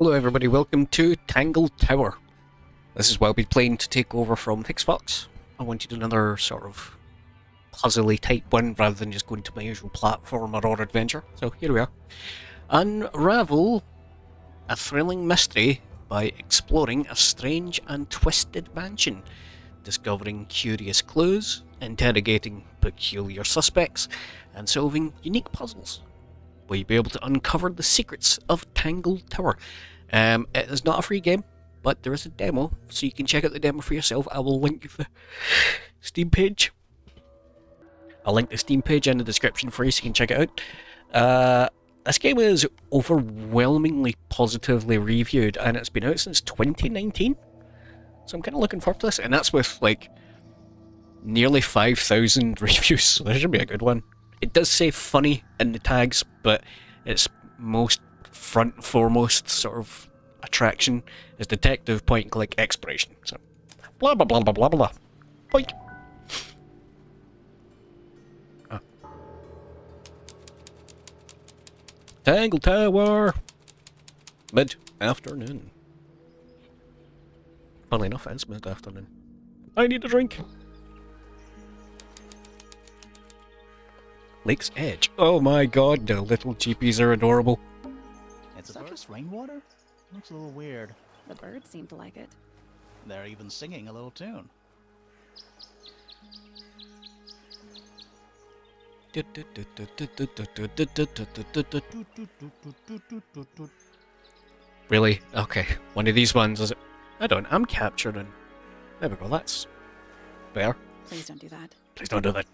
Hello everybody, welcome to Tangle Tower. This is what I'll be playing to take over from Fox. I wanted another sort of puzzly type one rather than just going to my usual platformer or adventure. So here we are. Unravel a thrilling mystery by exploring a strange and twisted mansion, discovering curious clues, interrogating peculiar suspects, and solving unique puzzles. Will you be able to uncover the secrets of Tangle Tower? It is not a free game, but there is a demo, so you can check out the demo for yourself. I will link the Steam page. I'll link the Steam page in the description for you so you can check it out. This game is overwhelmingly positively reviewed, and it's been out since 2019. So I'm kind of looking forward to this, and that's with like nearly 5,000 reviews, so there should be a good one. It does say funny in the tags, but its most front and foremost sort of attraction is detective point and click exploration. So blah blah blah blah blah blah. Boink. Ah. Tangle Tower. Mid-afternoon. Funnily enough, it's mid-afternoon. I need a drink. Lake's Edge. Oh my god, the little jeepies are adorable. Is that just rainwater? Looks a little weird. The birds seem to like it. They're even singing a little tune. Really? Okay. One of these ones, is it? I'm capturing. There we go, that's better. Please don't do that. Please don't do that.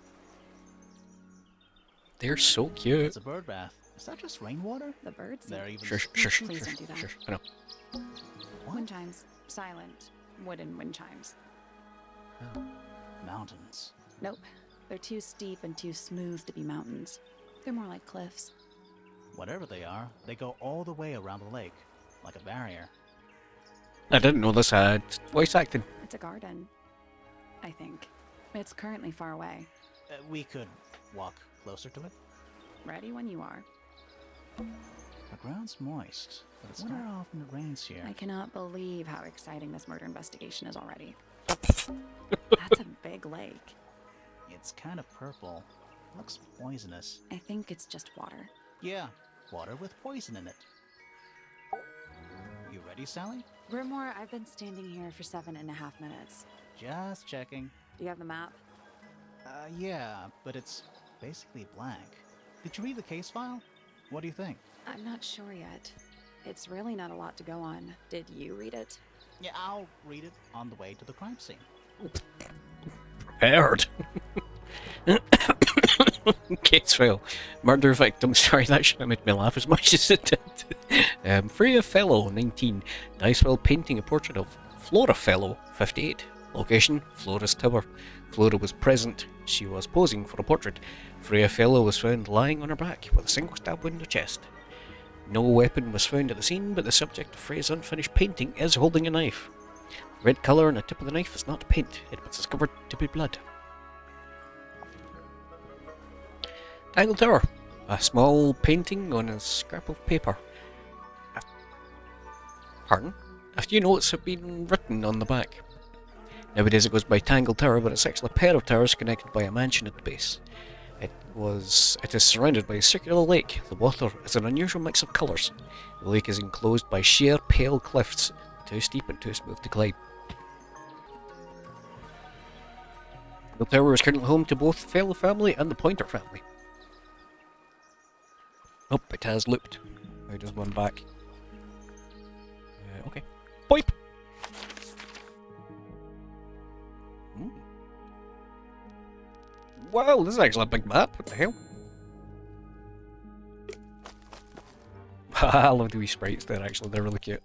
They're so cute. It's a bird bath. Is that just rainwater? The birds seem... They're even... Shush. Please don't do that. Shush. I know. Wind chimes. Silent. Wooden wind chimes. Oh. Mountains. Nope. They're too steep and too smooth to be mountains. They're more like cliffs. Whatever they are, they go all the way around the lake, like a barrier. I didn't know this had voice acting. It's a garden, I think. It's currently far away. We could walk closer to it. Ready when you are. The ground's moist, but it's not often it rains here. I cannot believe how exciting this murder investigation is already. That's a big lake. It's kind of purple. Looks poisonous. I think it's just water. Yeah, water with poison in it. You ready, Sally? Grimore, I've been standing here for 7.5 minutes. Just checking. Do you have the map? Yeah, but it's basically blank. Did you read the case file? What do you think? I'm not sure yet. It's really not a lot to go on. Did you read it? Yeah, I'll read it on the way to the crime scene. Prepared. Case file. Murder victim. Sorry, that shouldn't have made me laugh as much as it did. Freya Fellow, 19. Dice while painting a portrait of Flora Fellow, 58. Location, Flora's Tower. Flora was present. She was posing for a portrait. Freya Fellow was found lying on her back with a single stab wound in the chest. No weapon was found at the scene, but the subject of Freya's unfinished painting is holding a knife. The red colour on the tip of the knife is not paint. It was discovered to be blood. Tangle Tower. A small painting on a scrap of paper. Pardon? A few notes have been written on the back. Nowadays it goes by Tangle Tower, but it's actually a pair of towers connected by a mansion at the base. It is surrounded by a circular lake. The water is an unusual mix of colours. The lake is enclosed by sheer, pale cliffs, too steep and too smooth to climb. The tower is currently home to both the Fellow family and the Pointer family. Oh, it has looped. How does one back? Okay. Boip! Wow, this is actually a big map. What the hell? I love the wee sprites there, actually. They're really cute.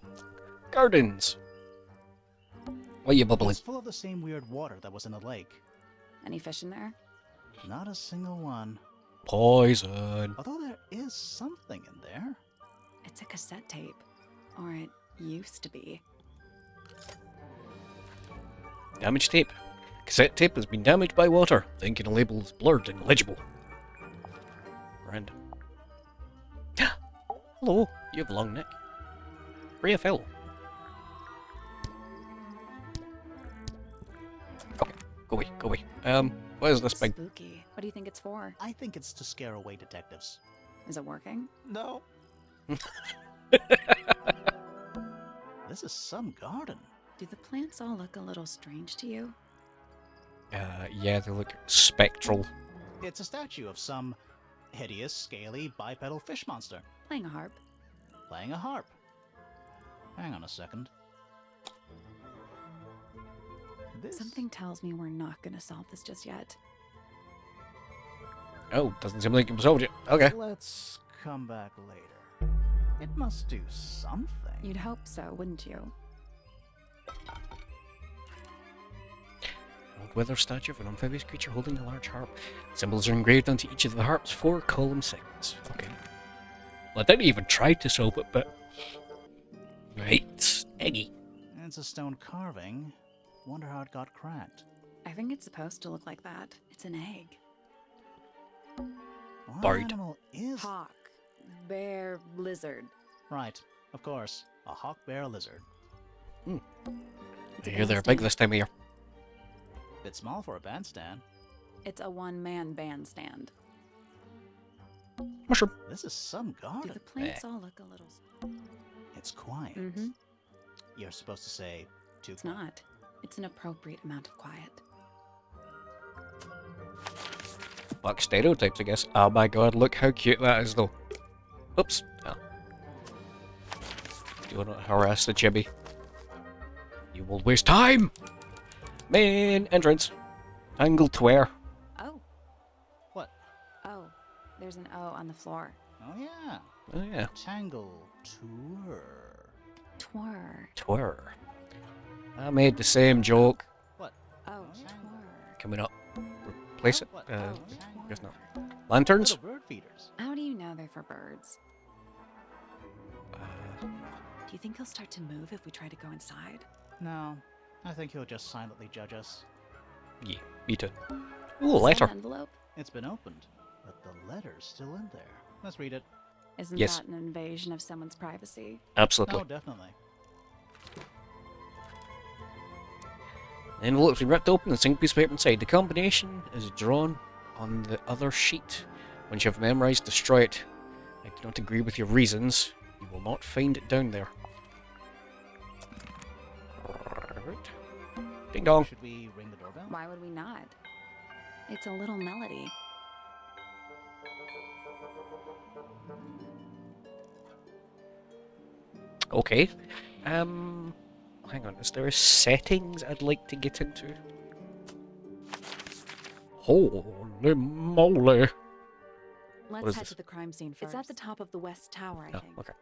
Gardens! Why are you bubbling? It's full of the same weird water that was in the lake. Any fish in there? Not a single one. Poison. Although there is something in there. It's a cassette tape. Or it used to be. Damaged tape. Cassette tape has been damaged by water. The ink and the label is blurred and illegible. Random. Hello, you have a long neck. Freya Fellow. Okay, go away, go away. What is this big? Spooky. What do you think it's for? I think it's to scare away detectives. Is it working? No. This is some garden. Do the plants all look a little strange to you? Yeah, they look spectral. It's a statue of some hideous, scaly, bipedal fish monster Playing a harp. playing a harp. Hang on a second. This... Something tells me we're not gonna solve this just yet. Oh, doesn't seem like it was solved yet. Okay. Let's come back later. It must do something. You'd hope so, wouldn't you? Old weather statue of an amphibious creature holding a large harp. Symbols are engraved onto each of the harp's 4 column segments. Okay. Well, I didn't even try to solve it, but... Right. Eggy. It's a stone carving. Wonder how it got cracked. I think it's supposed to look like that. It's an egg. What Bird. animal is... Hawk. Bear. Lizard. Right, of course. A hawk bear lizard. It's I a hear they're big bandstand. this time of year. Bit small for a bandstand. It's a one-man bandstand. Mushroom. This is some Do garden. the plants all look a little... It's quiet. Mm-hmm. You're supposed to say too It's quiet. not. It's an appropriate amount of quiet. Fuck stereotypes, I guess. Oh my god, look how cute that is, though. Oops. Oh. Do not harass the chibi. You will waste time! Main entrance. Tangle to where? Oh. What? Oh. There's an O on the floor. Oh yeah. Oh yeah. Tangle tour. Twir. Twir. I made the same joke. What? Oh, yeah. twir. Coming up. Replace it? What? Oh, Guess twir. not. Lanterns? Little bird feeders. How do you know they're for birds? Uh, Do you think he'll start to move if we try to go inside? No, I think he'll just silently judge us. yeah, me too. Ooh, a Is that letter. an envelope? It's been opened, but the letter's still in there. Let's read it. Isn't Yes. that an invasion of someone's privacy? Absolutely. Oh, definitely. The envelope's been ripped open and a single piece of paper inside. The combination is drawn on the other sheet. Once you have memorized, destroy it. I do not agree with your reasons. You will not find it down there. Right. Ding dong. Should we ring the doorbell? Why would we not? It's a little melody. Okay. Hang on. Is there settings I'd like to get into? Holy moly. Let's is head this? to the crime scene first. It's at the top of the west tower, I Oh, think. okay.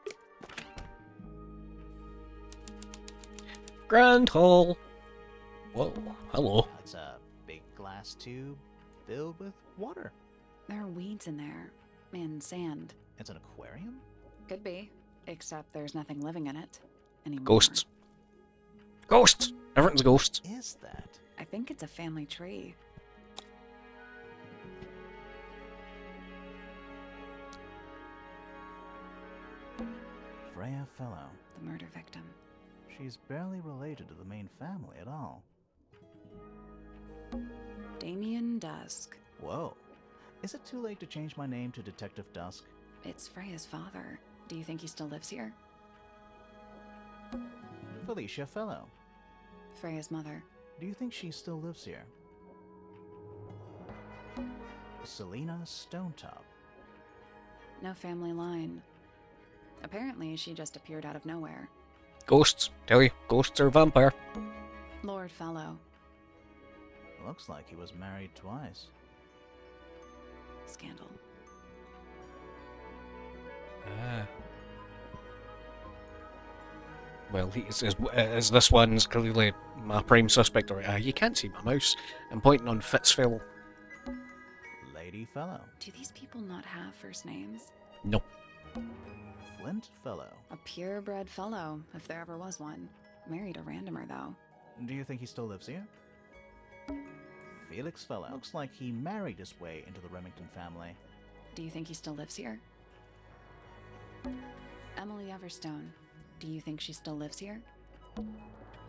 Grand Hall. Whoa, hello. It's a big glass tube filled with water. There are weeds in there. And sand. It's an aquarium? Could be. Except there's nothing living in it anymore. Ghosts. Ghosts! Everything's ghosts. Is that? I think it's a family tree. Freya Fellow. The murder victim. She's barely related to the main family at all. Damien Dusk. Whoa. Is it too late to change my name to Detective Dusk? It's Freya's father. Do you think he still lives here? Felicia Fellow. Freya's mother. Do you think she still lives here? Selena Stonetop. No family line. Apparently, she just appeared out of nowhere. Ghosts. Tell you, ghosts are vampire. Lord Fellow. Looks like he was married twice. Scandal. Ah. Well, as this one's clearly my prime suspect, or you can't see my mouse. I'm pointing on Fitzfellow. Lady Fellow. Do these people not have first names? No. Flint Fellow. A purebred fellow, if there ever was one. Married a randomer, though. Do you think he still lives here? Felix Fellow. Looks like he married his way into the Remington family. Do you think he still lives here? Emily Everstone. Do you think she still lives here?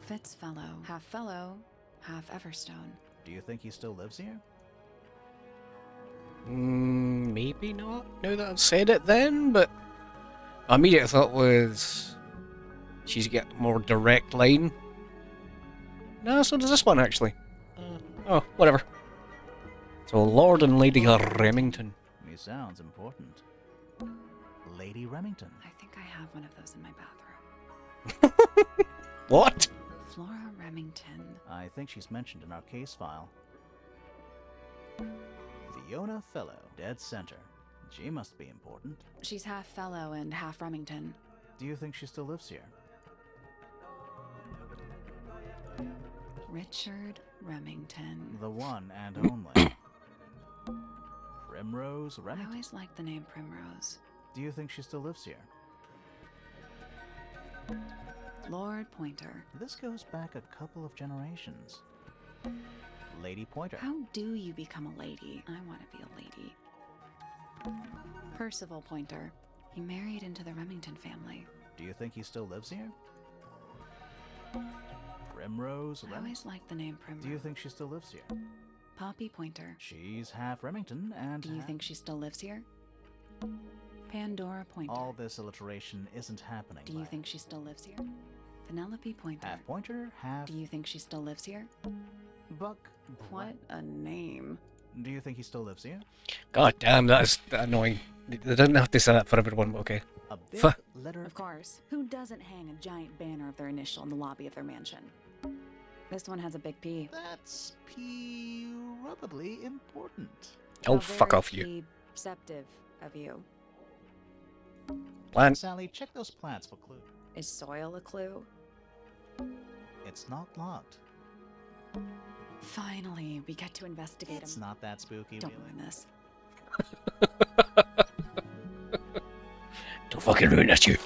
Fitz fellow, half Everstone. Do you think he still lives here? Maybe not, now that I've said it then, but my immediate thought was she's got a more direct line. No, so does this one, actually. Oh, whatever. So, Lord and Lady Remington. He sounds important. Lady Remington. I think I have one of those in my bathroom. What? Flora Remington. I think she's mentioned in our case file. Fiona Fellow, dead center. She must be important. She's half fellow and half Remington. Do you think she still lives here? Richard Remington. The one and only. Primrose I Remington. always liked the name Primrose. Do you think she still lives here? Lord Pointer. This goes back a couple of generations. Lady Pointer. How do you become a lady? I want to be a lady. Percival Pointer. He married into the Remington family. Do you think he still lives here? Primrose I Remington. always liked the name Primrose. Do you think she still lives here? Poppy Pointer. She's half Remington and Do you think she still lives here? Pandora Pointer. all this alliteration isn't happening? Do you Lang. think she still lives here? Penelope Pointer. Half Pointer, half Do you think she still lives here? Buck? What a name. Do you think he still lives here? God damn, that is annoying. They didn't have to say that for everyone, but okay. A big Fuh. letter. Of course. Who doesn't hang a giant banner of their initial in the lobby of their mansion? This one has a big P. That's probably important. Oh, How fuck very off, you. Perceptive of you. Plant. Sally, check those plants for clue. Is soil a clue? It's not locked. Finally, we get to investigate It's him. not that spooky, Don't really. ruin this. Don't fucking ruin that, you.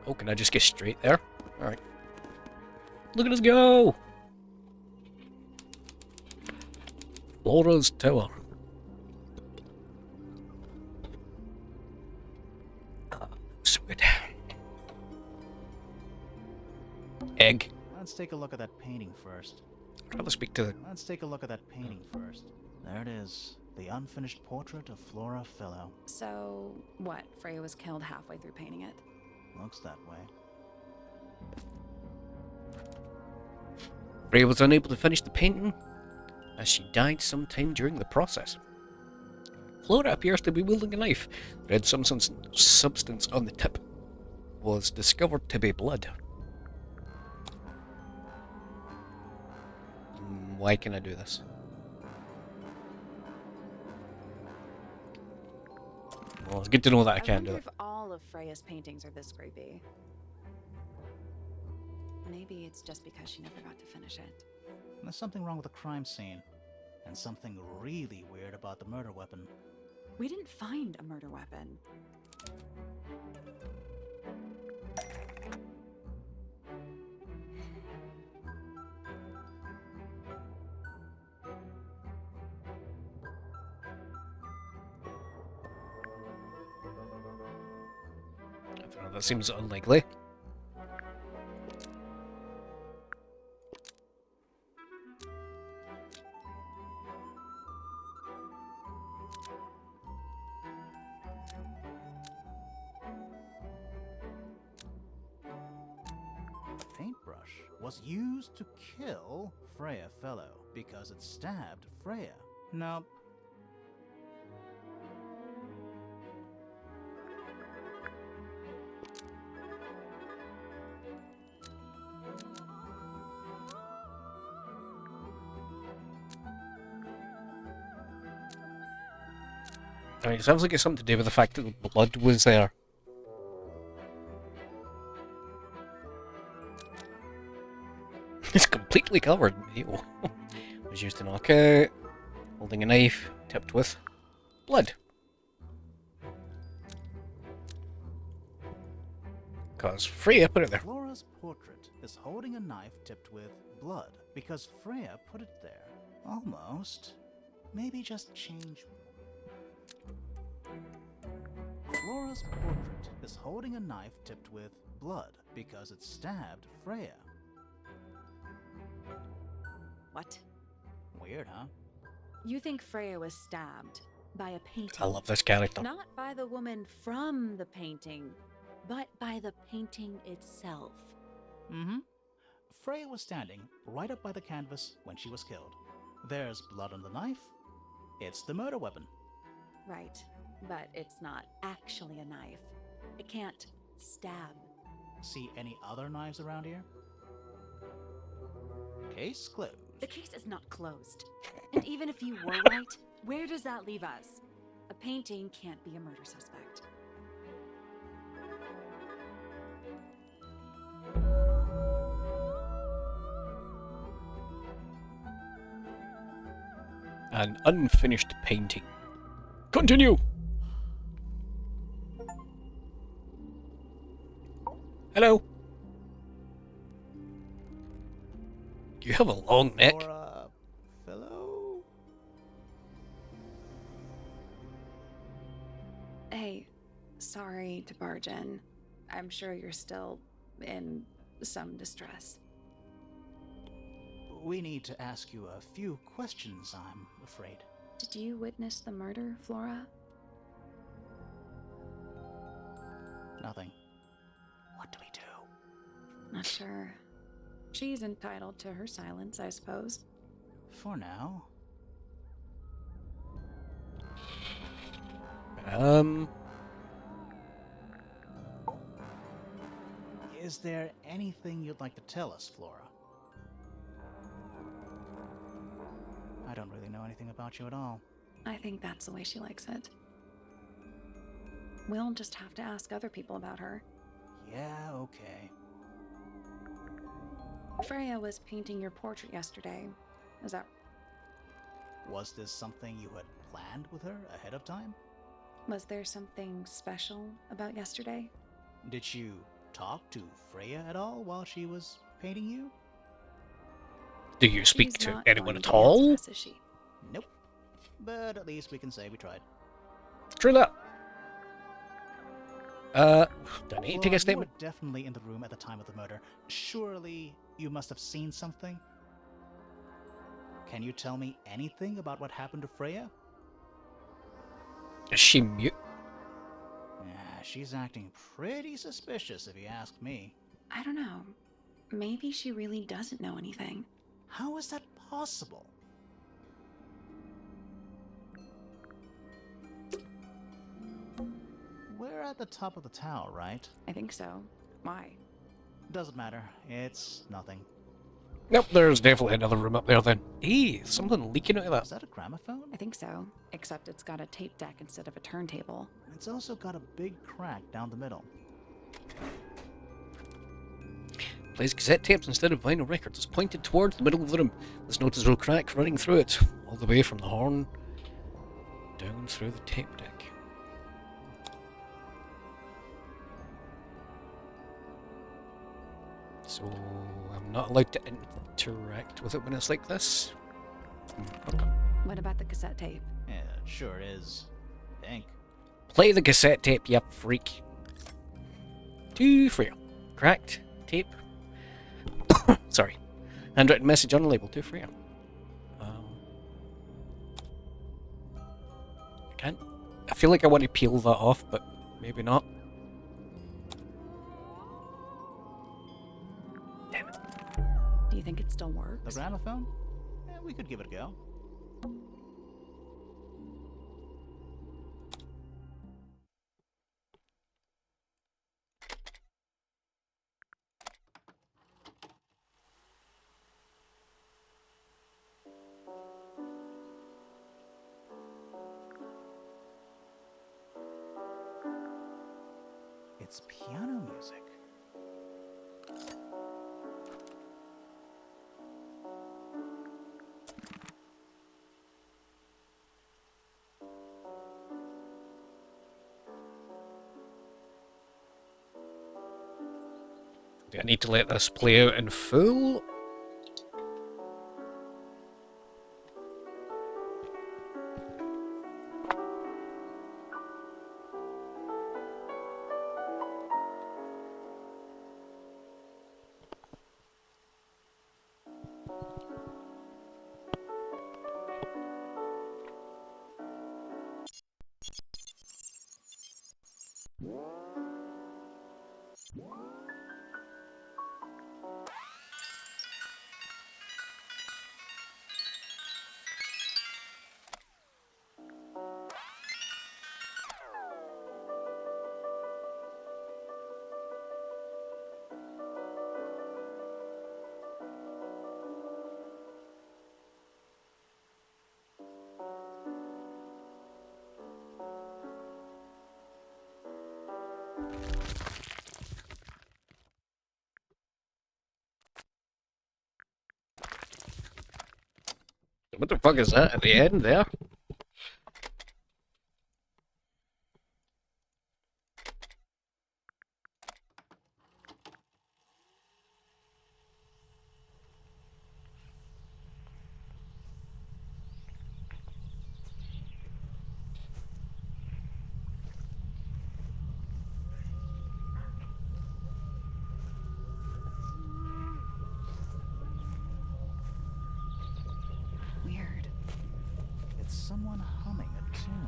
Oh, can I just get straight there? Alright. Look at us go! Laura's Tower. So good. Egg. Let's take a look at that painting first. I'd rather speak to the... Let's take a look at that painting first. There it is. The unfinished portrait of Flora Fellow. So, what? Freya was killed halfway through painting it? Looks that way. Freya was unable to finish the painting as she died sometime during the process. Flora appears to be wielding a knife. Red substance on the tip was discovered to be blood. Why can I do this? Well, it's good to know that I can do wonder it. if all of Freya's paintings are this creepy. Maybe it's just because she never got to finish it. There's something wrong with the crime scene. And something really weird about the murder weapon. We didn't find a murder weapon. I don't know, that seems unlikely. The paintbrush was used to kill Freya Fellow because it stabbed Freya. Nope. I mean, it sounds like it's something to do with the fact that the blood was there. It's completely covered. Ew. Was used to knock out, holding a knife, tipped with blood. Because Freya put it there. Flora's portrait is holding a knife tipped with blood because Freya put it there. Almost. Maybe just change. Flora's portrait is holding a knife tipped with blood because it stabbed Freya. What? Weird, huh? You think Freya was stabbed by a painting? I love this character. Not by the woman from the painting, but by the painting itself. Mm-hmm. Freya was standing right up by the canvas when she was killed. There's blood on the knife. It's the murder weapon. Right, but it's not actually a knife. It can't stab. See any other knives around here? Case closed. The case is not closed. And even if you were right, where does that leave us? A painting can't be a murder suspect. An unfinished painting. Continue! Hello? You have a long neck. Or fellow? Hey, sorry to barge in. I'm sure you're still in some distress. We need to ask you a few questions, I'm afraid. Did you witness the murder, Flora? Nothing. What do we do? Not sure. She's entitled to her silence, I suppose. For now. Is there anything you'd like to tell us, Flora? I don't really know anything about you at all. I think that's the way she likes it. We'll just have to ask other people about her. Yeah, okay. Freya was painting your portrait yesterday. Is that... Was this something you had planned with her ahead of time? Was there something special about yesterday? Did you talk to Freya at all while she was painting you? Do you speak She's to not anyone going at to all? answer us, is she? Nope. But at least we can say we tried. True that. Do I need to take Flora, a statement? you were definitely in the room at the time of the murder. Surely you must have seen something? Can you tell me anything about what happened to Freya? Is she mute? She's acting pretty suspicious if you ask me. I don't know. Maybe she really doesn't know anything. How is that possible? We're at the top of the tower, right? I think so. Why? Doesn't matter. It's nothing. Nope, there's definitely another room up there then. Hey, something leaking out of Is that. that a gramophone? I think so. Except it's got a tape deck instead of a turntable. It's also got a big crack down the middle. Plays cassette tapes instead of vinyl records. It's pointed towards the middle of the room. There's a noticeable crack running through it, all the way from the horn down through the tape deck. So I'm not allowed to interact with it when it's like this. Okay. What about the cassette tape? Yeah, it sure is. Pink. Play the cassette tape, you freak. To Freya. Cracked tape. Sorry. Handwritten message on the label to Freya. I can't. I feel like I want to peel that off, but maybe not. Damn it. Do you think it still The works? gramophone? We could give it a go. It's piano music. Do I need to let this play out in full? What the fuck is that at the end there? Weird. It's someone humming a tune.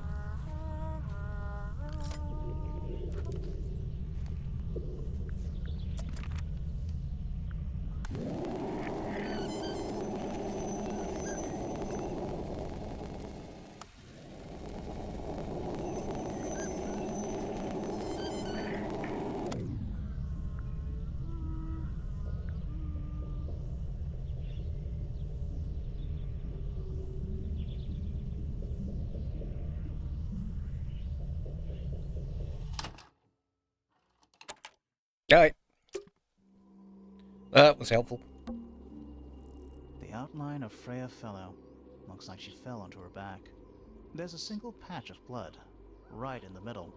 Alright. That was helpful. The outline of Freya Fellow. Looks like she fell onto her back. There's a single patch of blood, right in the middle.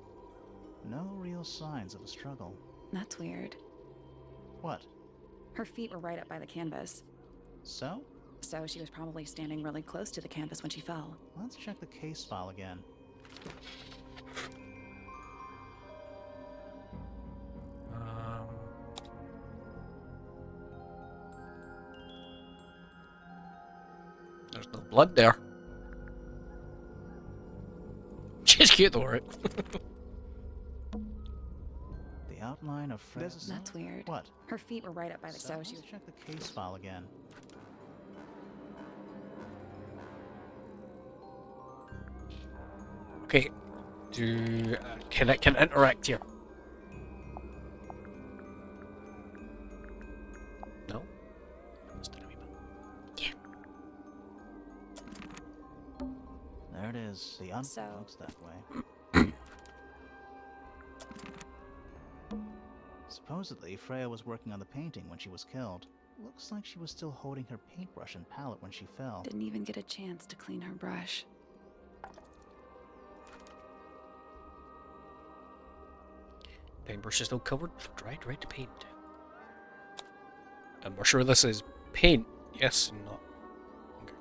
No real signs of a struggle. That's weird. What? Her feet were right up by the canvas, So? so she was probably standing really close to the canvas when she fell. Let's check the case file again. There's no blood there. She's cute though, right? The outline of Freya. That's weird. What? Her feet were right up by the So she let's was. check the case file again. Okay. Can it interact here? No. Just a wee bit. Yeah. There it is. The So- looks that way. Supposedly, Freya was working on the painting when she was killed. Looks like she was still holding her paintbrush and palette when she fell. Didn't even get a chance to clean her brush. Paintbrush is still covered with dried red paint. And we're sure this is paint. Yes and not. Okay.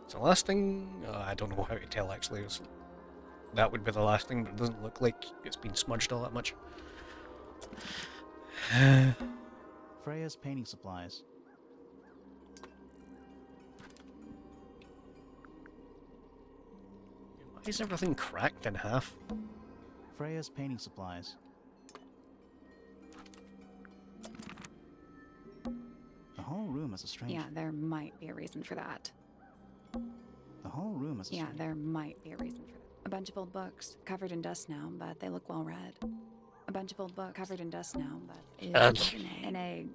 So the last thing, I don't know how to tell actually. That would be the last thing, but it doesn't look like it's been smudged all that much. Freya's painting supplies. Why is everything cracked in half? Freya's painting supplies. The whole room has a strange. Yeah, there might be a reason for that. The whole room has a Yeah, strange. there might be a reason for that. A bunch of old books, covered in dust now, but they look well read. A bunch of old books, covered in dust now, but it's an egg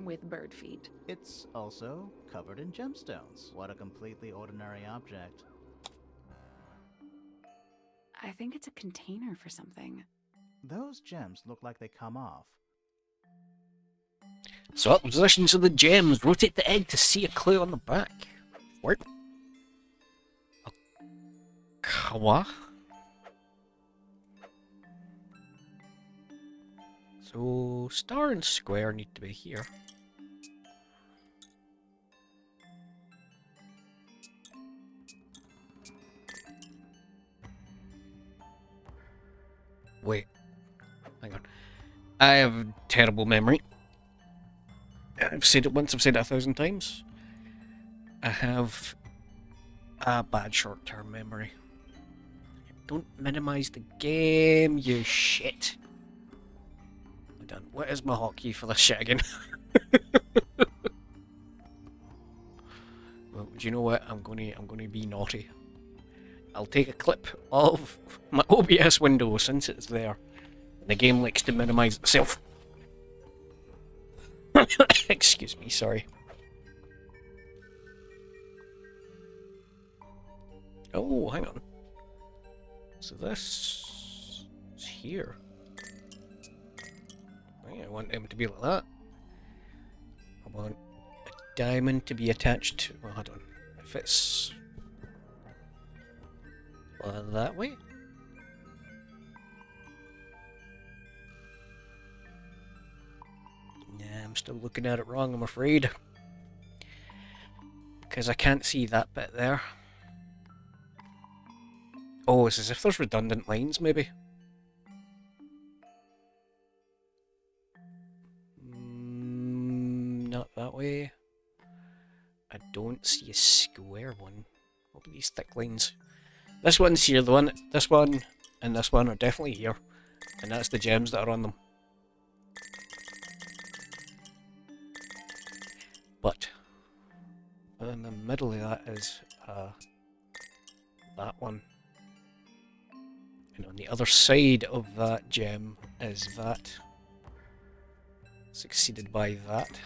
with bird feet. It's also covered in gemstones. What a completely ordinary object. I think it's a container for something. Those gems look like they come off. Swap positions of the gems. Rotate the egg to see a clue on the back. What? What? So star and square need to be here. Wait. Hang on. I have terrible memory. I've said it once, I've said it 1,000 times. I have a bad short-term memory. Don't minimize the game, you shit. Hold on, what is my hotkey for this shit again? Well, do you know what? I'm gonna be naughty. I'll take a clip of my OBS window since it's there. The game likes to minimize itself. Excuse me, sorry. Oh, hang on. So this is here. I want him to be like that. I want a diamond to be attached to... Well, hold on. If it's... that way? Yeah, I'm still looking at it wrong, I'm afraid. Because I can't see that bit there. Oh, it's as if there's redundant lines, maybe. Not that way. I don't see a square one. What are these thick lines? This one's here, the one, this one, and this one are definitely here. And that's the gems that are on them. But in the middle of that is that one. And on the other side of that gem is that. Succeeded by that.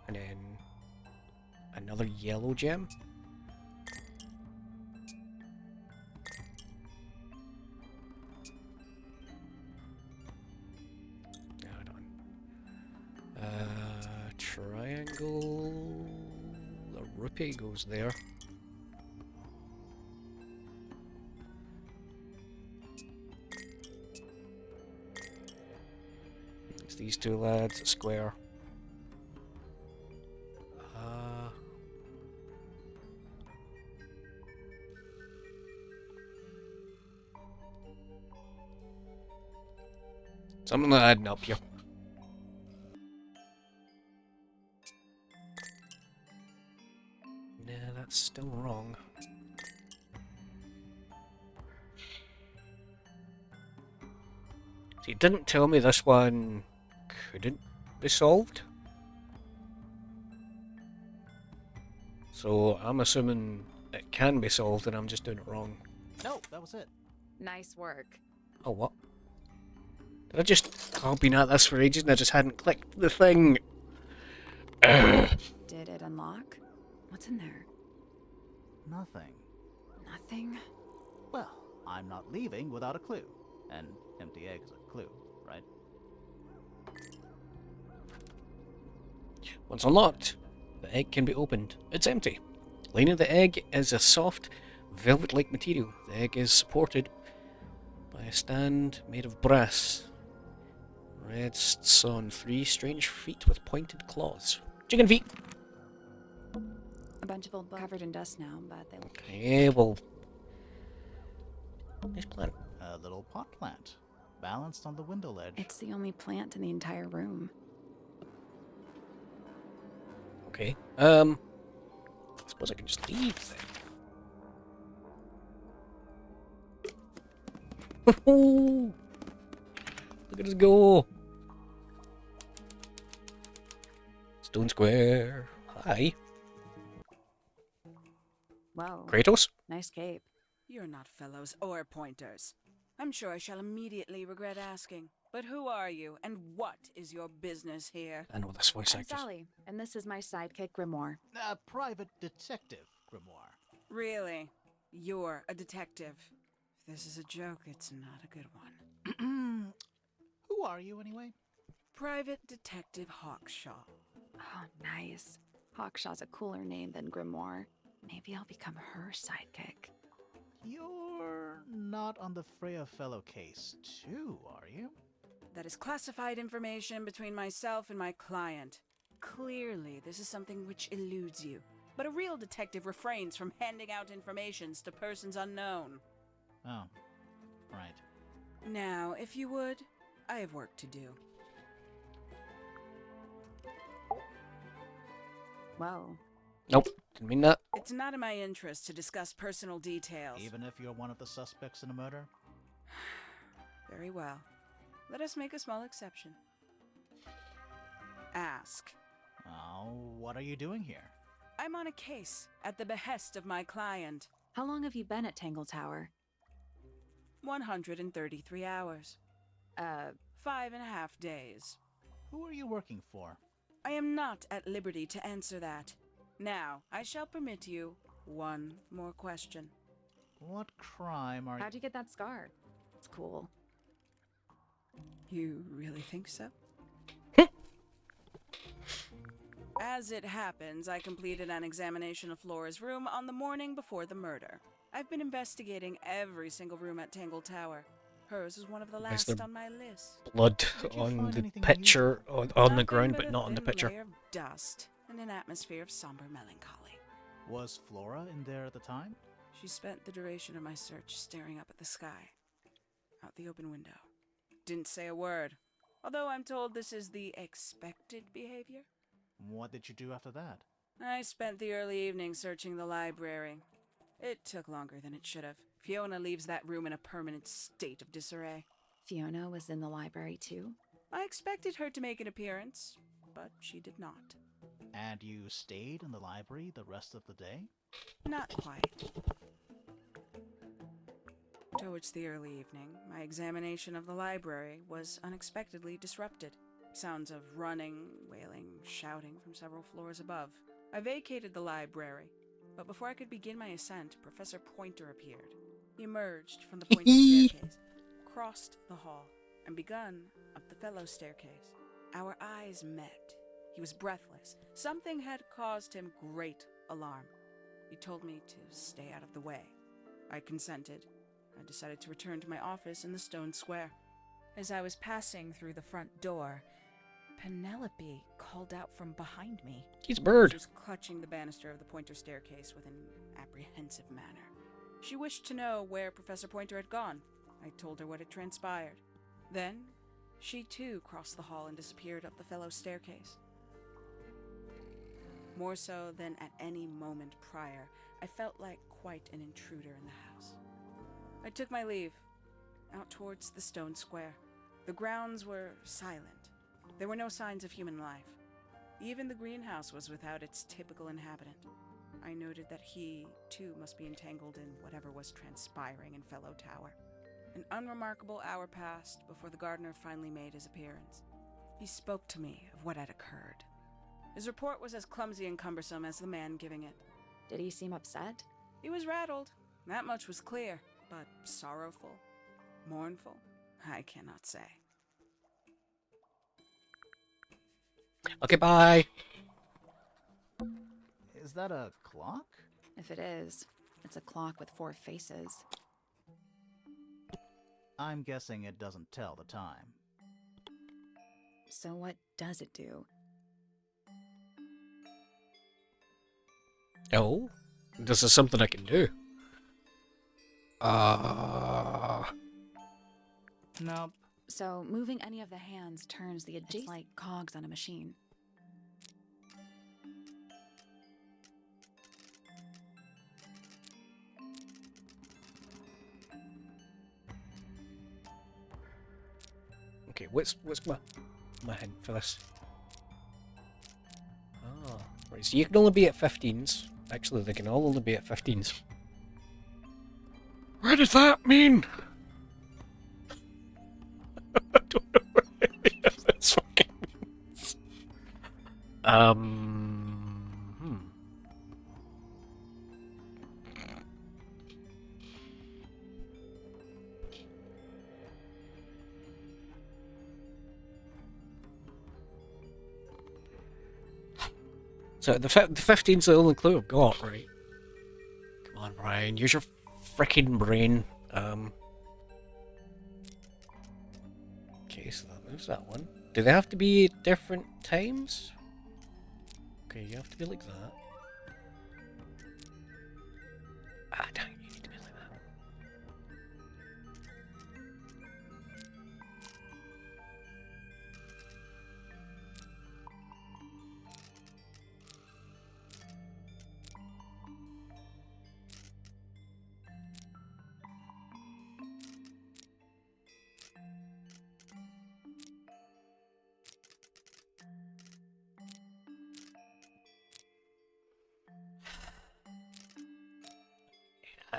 And then another yellow gem. Hold on. Triangle. The rupee goes there. It's these two lads, a square. Something not adding up here. Nah, that's still wrong. So you didn't tell me this one couldn't be solved? So I'm assuming it can be solved and I'm just doing it wrong. No, that was it. Nice work. Oh, what? Did I just... I've been at this for ages and I just hadn't clicked the thing. Did it unlock? What's in there? Nothing. Nothing? Well, I'm not leaving without a clue. An empty egg is a clue, right? Once unlocked, the egg can be opened. It's empty. Lining the egg is a soft, velvet-like material. The egg is supported by a stand made of brass. Rests on 3 strange feet with pointed claws. Chicken feet! A bunch of old books covered in dust now, but they look... Okay, well... Nice plant. A little pot plant, balanced on the window ledge. It's the only plant in the entire room. Okay, I suppose I can just leave then. Look at us go! Stone Square. Hi. Whoa. Kratos? Nice cape. You're not fellows or pointers. I'm sure I shall immediately regret asking. But who are you, and what is your business here? I know this voice I'm actress. Sally, and this is my sidekick Grimoire. A private detective, Grimoire. Really? You're a detective. If this is a joke, it's not a good one. Who are you, anyway? Private Detective Hawkshaw. Oh, nice. Hawkshaw's a cooler name than Grimoire. Maybe I'll become her sidekick. You're not on the Freya Fellow case, too, are you? That is classified information between myself and my client. Clearly, this is something which eludes you. But a real detective refrains from handing out informations to persons unknown. Oh, right. Now, if you would, I have work to do. Whoa. Nope, didn't mean that. It's not in my interest to discuss personal details. Even if you're one of the suspects in a murder? Very well. Let us make a small exception. Ask. Oh, what are you doing here? I'm on a case at the behest of my client. How long have you been at Tangle Tower? 133 hours. 5.5 days. Who are you working for? I am not at liberty to answer that. Now, I shall permit you one more question. What crime are you... How'd you get that scar? It's cool. You really think so? As it happens, I completed an examination of Flora's room on the morning before the murder. I've been investigating every single room at Tangle Tower. Hers was one of the Is last there on my list. Blood Did you on find the anything picture, on the Nothing ground, but but a not on the thin picture. layer of dust and an atmosphere of somber melancholy. Was Flora in there at the time? She spent the duration of my search staring up at the sky, out the open window. Didn't say a word, although I'm told this is the expected behavior. What did you do after that? I spent the early evening searching the library. It took longer than it should have. Fiona leaves that room in a permanent state of disarray. Fiona was in the library too? I expected her to make an appearance, but she did not. And you stayed in the library the rest of the day? Not quite. Towards the early evening, my examination of the library was unexpectedly disrupted. Sounds of running, wailing, shouting from several floors above. I vacated the library, but before I could begin my ascent, Professor Pointer appeared. He emerged from the pointed staircase, crossed the hall, and begun up the fellow staircase. Our eyes met. He was breathless. Something had caused him great alarm. He told me to stay out of the way. I consented. I decided to return to my office in the stone square. As I was passing through the front door, Penelope called out from behind me. He's a bird. She was clutching the banister of the Pointer staircase with an apprehensive manner. She wished to know where Professor Pointer had gone. I told her what had transpired. Then, she too crossed the hall and disappeared up the fellow staircase. More so than at any moment prior, I felt like quite an intruder in the house. I took my leave, out towards the stone square. The grounds were silent. There were no signs of human life. Even the greenhouse was without its typical inhabitant. I noted that he, too, must be entangled in whatever was transpiring in Fellow Tower. An unremarkable hour passed before the gardener finally made his appearance. He spoke to me of what had occurred. His report was as clumsy and cumbersome as the man giving it. Did he seem upset? He was rattled. That much was clear. But sorrowful? Mournful? I cannot say. Okay, bye. Is that a clock? If it is, it's a clock with 4 faces. I'm guessing it doesn't tell the time. So what does it do? Oh, this is something I can do. Nope. So moving any of the hands turns the adjacent like cogs on a machine. Okay, what's my hint for this? Ah, right. So you can only be at 15s. Actually, they can all only be at 15s. What does that mean? I don't know what any of this fucking means. So the 15's the only clue I've got, right? Come on, Brian, use your freaking brain. Okay, so that moves that one. Do they have to be at different times? Okay, you have to be like that. Ah, dang, you need to be like that.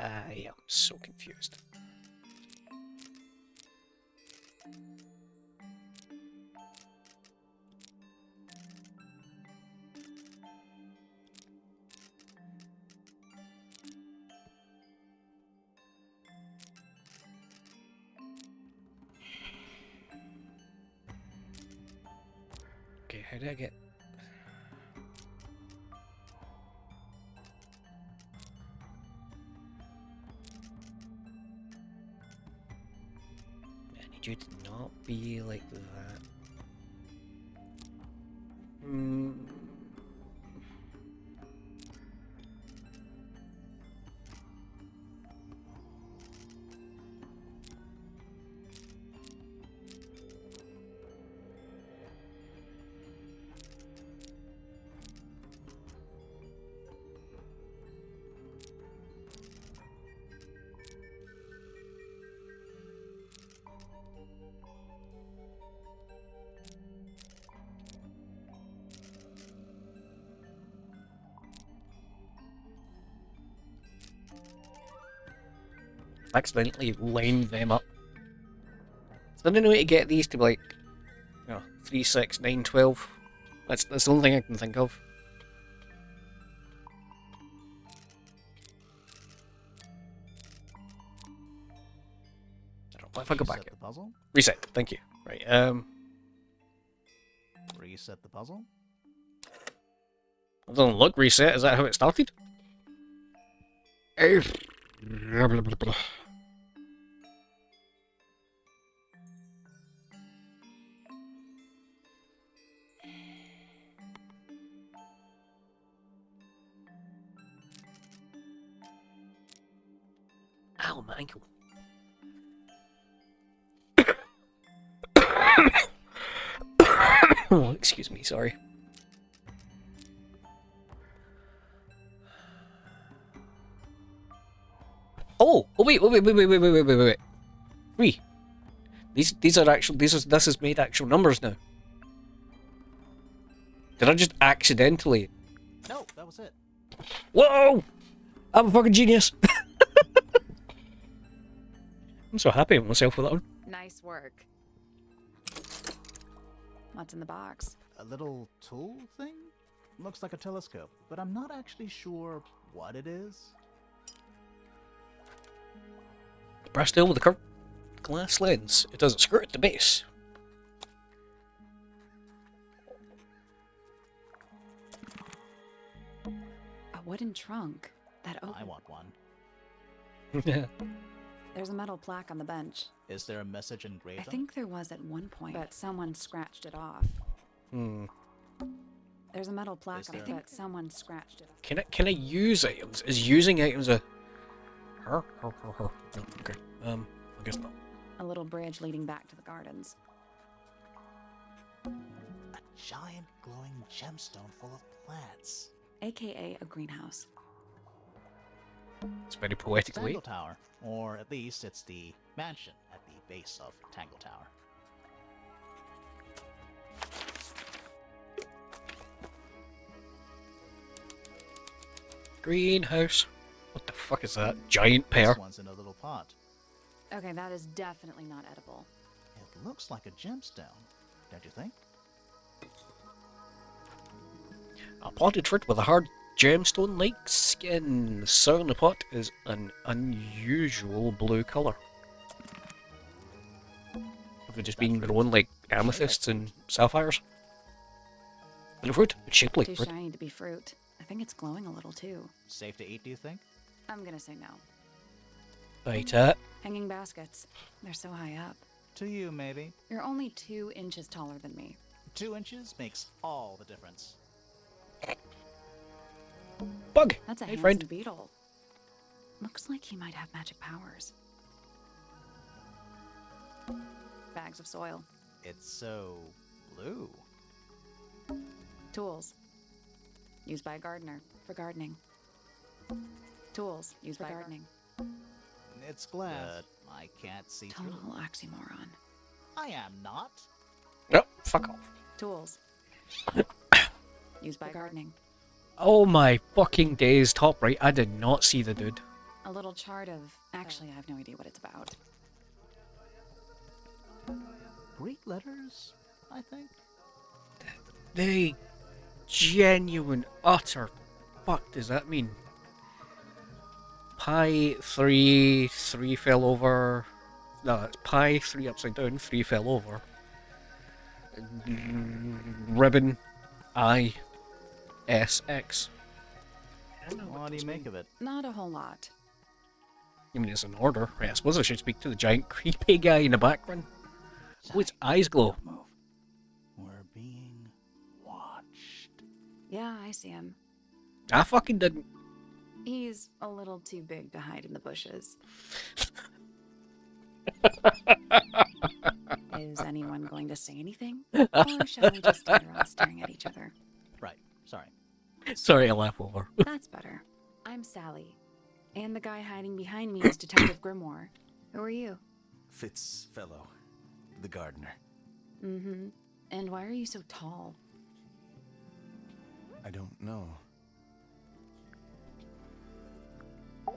I am so confused. Okay, how do I get... I need you to not be like that. Hmm. Accidentally lined them up. Is there any way to get these to be like, 3, 6, 9, 12? That's the only thing I can think of. I don't know. What if I go back Reset here? the puzzle. Reset. Thank you. Right. Reset the puzzle. It doesn't look reset. Is that how it started? Blah, blah, blah, blah. Ow, my ankle. Oh, excuse me, sorry. Oh, wait. 3. These are actual. This is made actual numbers now. Did I just accidentally? No, that was it. Whoa! I'm a fucking genius. I'm so happy with myself with that one. Nice work. What's in the box? A little tool thing? Looks like a telescope, but I'm not actually sure what it is. Brass tail with a curved glass lens. It doesn't skirt at the base. A wooden trunk that I opens. want one. There's a metal plaque on the bench. Is there a message engraved I on it? think there was at one point, but someone scratched it off. Hmm. There's a metal plaque Is on there- it, but someone scratched it off. Can I use items? Is using items a... Her. No, okay. I guess not. A little bridge leading back to the gardens. A giant glowing gemstone full of plants. AKA a greenhouse. It's very poetic way. Tangle Tower. Or at least it's the mansion at the base of Tangle Tower. Greenhouse. What the fuck is that? Giant pear. This one's in a little pot. Okay, that is definitely not edible. It looks like a gemstone, don't you think? A potted fruit with a hard gemstone-like skin. The center of the pot is an unusual blue colour. Have it just been grown like amethysts and sapphires? And the fruit, it's shaped like Too fruit. shiny to be fruit. I think it's glowing a little too. Safe to eat, do you think? I'm gonna say no. Bite it. Hanging baskets. They're so high up. To you, maybe. You're only 2 inches taller than me. 2 inches makes all the difference. Bug! That's a Hey, handsome friend. beetle. Looks like he might have magic powers. Bags of soil. It's so blue. Tools. Used by a gardener for gardening. Tools used by gardening. It's glass. But I can't see through. Total oxymoron. I am not. No, fuck off. Tools. Used by gardening. Oh my fucking days, top right. I did not see the dude. A little chart of... Actually, I have no idea what it's about. Greek letters, I think. The genuine, utter fuck does that mean? Pi 3, 3 fell over. No, it's pi 3 upside down, 3 fell over. Ribbon I S X. What do you make of it? Not a whole lot. I mean, it's an order. Right, I suppose I should speak to the giant creepy guy in the background. Oh, his eyes glow. Don't move. We're being watched. Yeah, I see him. I fucking didn't. He's a little too big to hide in the bushes. Is anyone going to say anything? Or shall we just stand around staring at each other? Right, sorry. Sorry, I laugh over. That's better. I'm Sally. And the guy hiding behind me is Detective Grimoire. Who are you? Fitzfellow, the gardener. Mm-hmm. And why are you so tall? I don't know.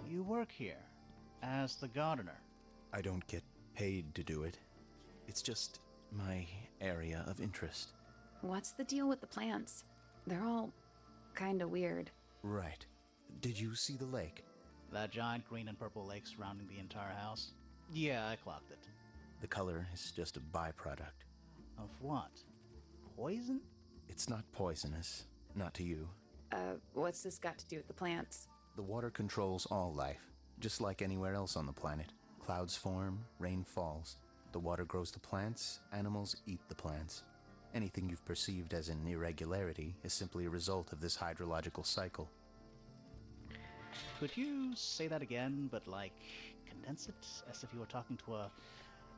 You work here as the gardener. I don't get paid to do it. It's just my area of interest. What's the deal with the plants? They're all kinda weird. Right. Did you see the lake? That giant green and purple lake surrounding the entire house? Yeah, I clocked it. The color is just a byproduct. Of what? Poison? It's not poisonous. Not to you. What's this got to do with the plants? The water controls all life, just like anywhere else on the planet. Clouds form, rain falls. The water grows the plants, animals eat the plants. Anything you've perceived as an irregularity is simply a result of this hydrological cycle. Could you say that again, but like, condense it as if you were talking to a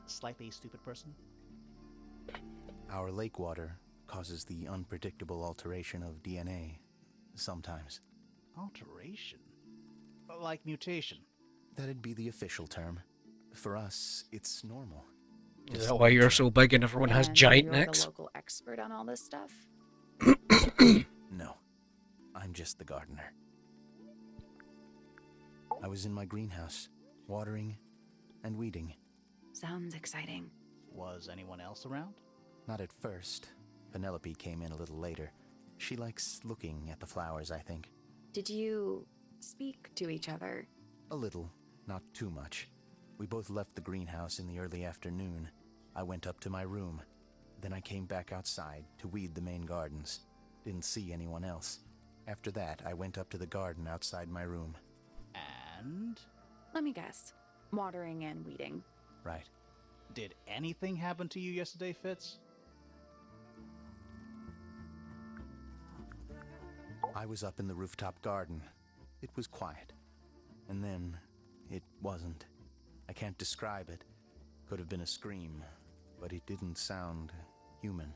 slightly stupid person? Our lake water causes the unpredictable alteration of DNA, sometimes. Alteration? Like mutation? That'd be the official term. For us, it's normal. Is that why you're so big and everyone has And giant you're necks? the local expert on all this stuff? No, I'm just the gardener. I was in my greenhouse, watering and weeding. Sounds exciting. Was anyone else around? Not at first. Penelope came in a little later. She likes looking at the flowers, I think. Did you speak to each other? A little, not too much. We both left the greenhouse in the early afternoon. I went up to my room. Then I came back outside to weed the main gardens. Didn't see anyone else. After that, I went up to the garden outside my room. And? Let me guess. Watering and weeding. Right. Did anything happen to you yesterday, Fitz? I was up in the rooftop garden. It was quiet. And then, it wasn't. I can't describe it. Could have been a scream, but it didn't sound human.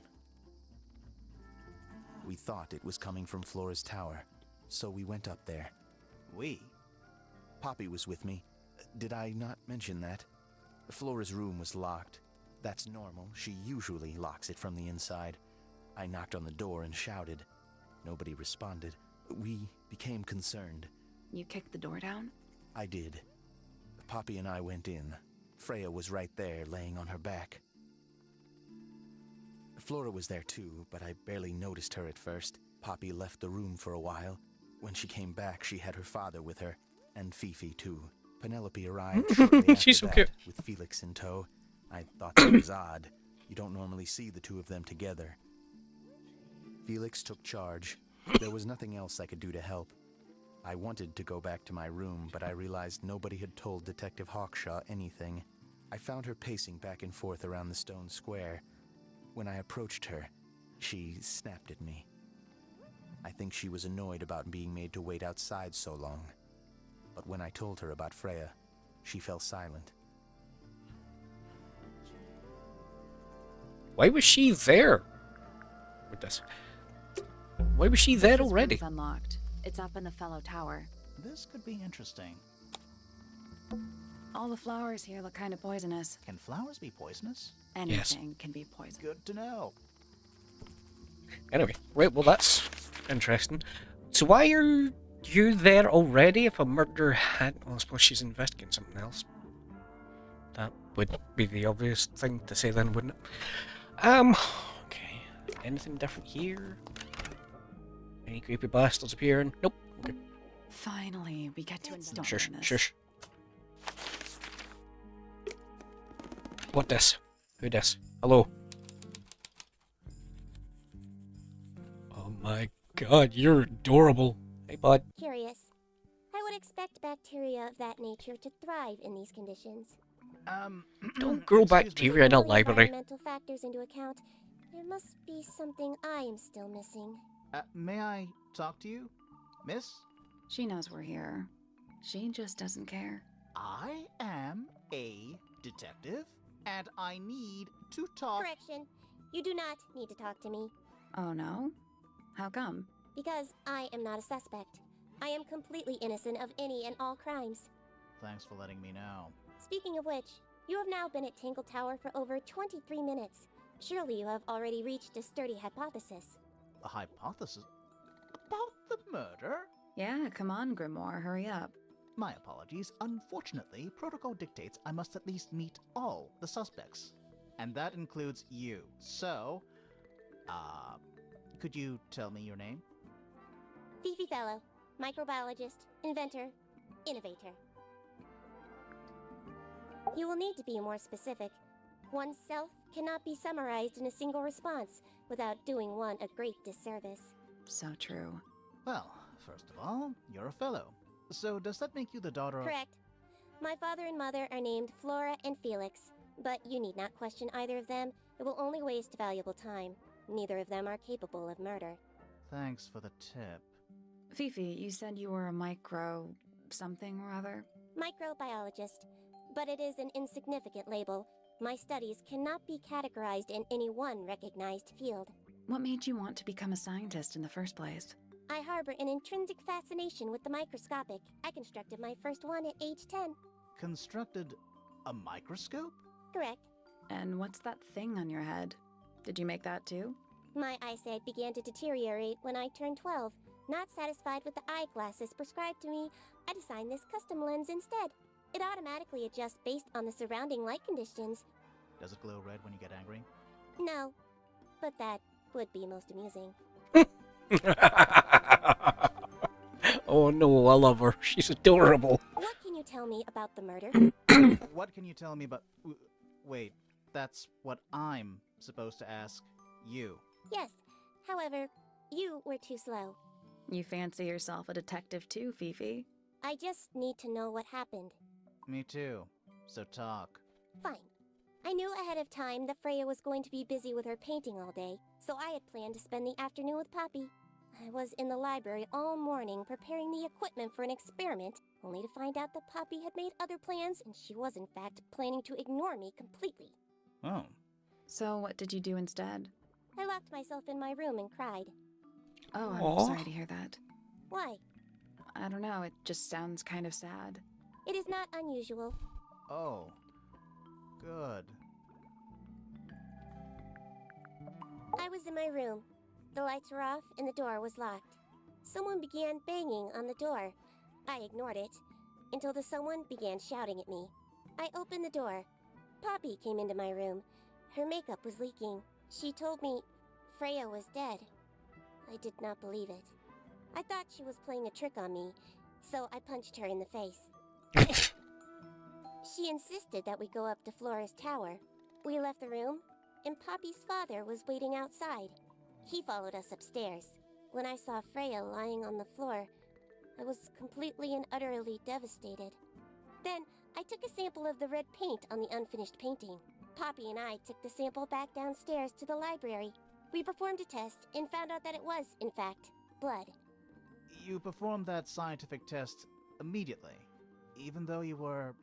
We thought it was coming from Flora's tower, so we went up there. We? Poppy was with me. Did I not mention that? Flora's room was locked. That's normal. She usually locks it from the inside. I knocked on the door and shouted. Nobody responded. We became concerned. You kicked the door down? I did. Poppy and I went in. Freya was right there, laying on her back. Flora was there too, but I barely noticed her at first. Poppy left the room for a while. When she came back, she had her father with her, and Fifi too. Penelope arrived shortly after She's so that, cute. with Felix in tow. I thought that was odd. You don't normally see the two of them together. Felix took charge. There was nothing else I could do to help. I wanted to go back to my room, but I realized nobody had told Detective Hawkshaw anything. I found her pacing back and forth around the stone square. When I approached her, she snapped at me. I think she was annoyed about being made to wait outside so long. But when I told her about Freya, she fell silent. Why was she there? With this. Why was she there This already? room's unlocked. It's up in the fellow tower. This could be interesting. All the flowers here look kind of poisonous. Can flowers be poisonous? Anything can be poison. Good to know. Anyway, right, well that's interesting. So why are you there already if a murder had... Well, I suppose she's investigating something else. That would be the obvious thing to say then, wouldn't it? Okay. Anything different here? Any creepy bastards appearing? Nope. Okay. Finally, we get to install Shush, this. shush. What this? Who this? Hello? Oh my god, you're adorable. Hey, bud. Curious. I would expect bacteria of that nature to thrive in these conditions. Don't grow excuse me. bacteria in a Taking all the library. environmental factors into account, there must be something I am still missing. May I talk to you, miss? She knows we're here. She just doesn't care. I am a detective, and I need to talk. Correction. You do not need to talk to me, Oh no? How come? because I am not a suspect. I am completely innocent of any and all crimes. Thanks for letting me know. Speaking of which, you have now been at Tangle Tower for over 23 minutes. Surely you have already reached a sturdy hypothesis. A hypothesis? About the murder? Yeah, come on, Grimoire, hurry up. My apologies. Unfortunately, protocol dictates I must at least meet all the suspects. And that includes you. So, could you tell me your name? Fifi Fellow, microbiologist, inventor, innovator. You will need to be more specific. Oneself cannot be summarized in a single response without doing one a great disservice. So true. Well, first of all, you're a fellow. So does that make you the daughter of... Correct. My father and mother are named Flora and Felix, but you need not question either of them. It will only waste valuable time. Neither of them are capable of murder. Thanks for the tip. Fifi, you said you were a micro... something or other? Microbiologist, but it is an insignificant label. My studies cannot be categorized in any one recognized field. What made you want to become a scientist in the first place? I harbor an intrinsic fascination with the microscopic. I constructed my first one at age 10. Constructed a microscope? Correct. And what's that thing on your head? Did you make that too? My eyesight began to deteriorate when I turned 12. Not satisfied with the eyeglasses prescribed to me, I designed this custom lens instead. It automatically adjusts based on the surrounding light conditions. Does it glow red when you get angry? No, but that would be most amusing. Oh no, I love her. She's adorable. What can you tell me about the murder? What can you tell me about... Wait, that's what I'm supposed to ask you. Yes, however, you were too slow. You fancy yourself a detective too, Fifi? I just need to know what happened. Me too. So talk. Fine. I knew ahead of time that Freya was going to be busy with her painting all day, so I had planned to spend the afternoon with Poppy. I was in the library all morning preparing the equipment for an experiment, only to find out that Poppy had made other plans and she was in fact planning to ignore me completely. Oh. So what did you do instead? I locked myself in my room and cried. Oh, I'm Aw. sorry to hear that. Why? I don't know, it just sounds kind of sad. It is not unusual. Oh. Good. I was in my room. The lights were off and the door was locked. Someone began banging on the door. I ignored it until the someone began shouting at me. I opened the door. Poppy came into my room. Her makeup was leaking. She told me Freya was dead. I did not believe it. I thought she was playing a trick on me, so I punched her in the face. She insisted that we go up to Flora's tower. We left the room, and Poppy's father was waiting outside. He followed us upstairs. When I saw Freya lying on the floor, I was completely and utterly devastated. Then, I took a sample of the red paint on the unfinished painting. Poppy and I took the sample back downstairs to the library. We performed a test and found out that it was, in fact, blood. You performed that scientific test immediately, even though you were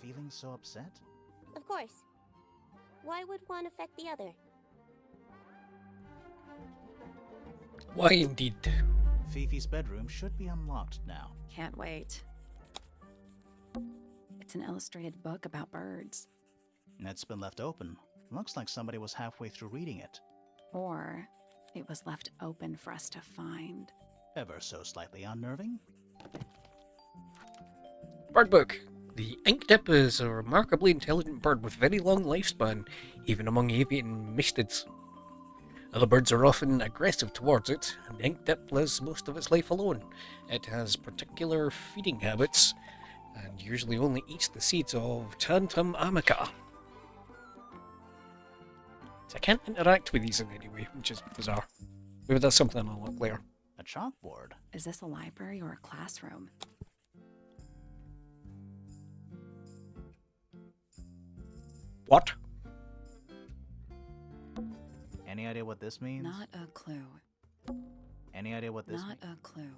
feeling so upset? Of course. Why would one affect the other? Why indeed? Fifi's bedroom should be unlocked now. Can't wait. It's an illustrated book about birds. It's been left open. Looks like somebody was halfway through reading it. Or it was left open for us to find. Ever so slightly unnerving. Bird book. The inkdip is a remarkably intelligent bird with very long lifespan, even among avian mystids. Other birds are often aggressive towards it, and the inkdip lives most of its life alone. It has particular feeding habits, and usually only eats the seeds of Tantum amica. So I can't interact with these in any way, which is bizarre. Maybe that's something I'll look later. A chalkboard. Is this a library or a classroom? What? Any idea what this means? Not a clue. Any idea what this Not means? a clue.